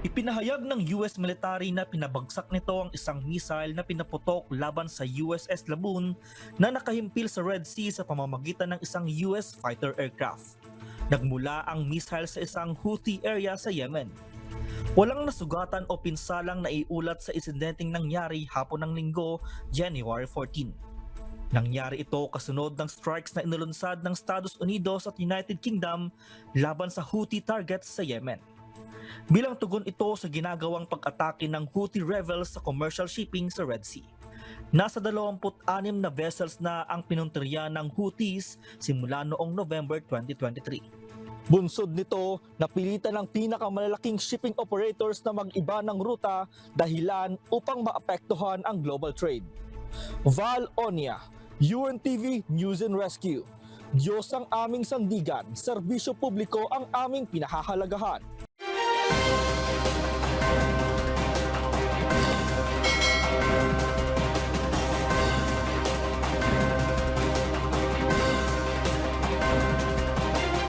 Ipinahayag ng US military na pinabagsak nito ang isang missile na pinaputok laban sa USS Laboon na nakahimpil sa Red Sea sa pamamagitan ng isang US fighter aircraft. Nagmula ang missile sa isang Houthi area sa Yemen. Walang nasugatan o pinsalang naiulat sa insidenteng nangyari hapon ng linggo, January 14. Nangyari ito kasunod ng strikes na inulunsad ng Estados Unidos at United Kingdom laban sa Houthi targets sa Yemen. Bilang tugon ito sa ginagawang pag-atake ng Houthi rebels sa commercial shipping sa Red Sea. Nasa 26 na vessels na ang pinuntirya ng Houthis simula noong November 2023. Bunsod nito, napilitan ng pinakamalalaking shipping operators na mag-iba ng ruta dahilan upang maapektuhan ang global trade. Val Onia, UNTV News and Rescue. Diyos ang aming sandigan, serbisyo publiko ang aming pinahahalagahan.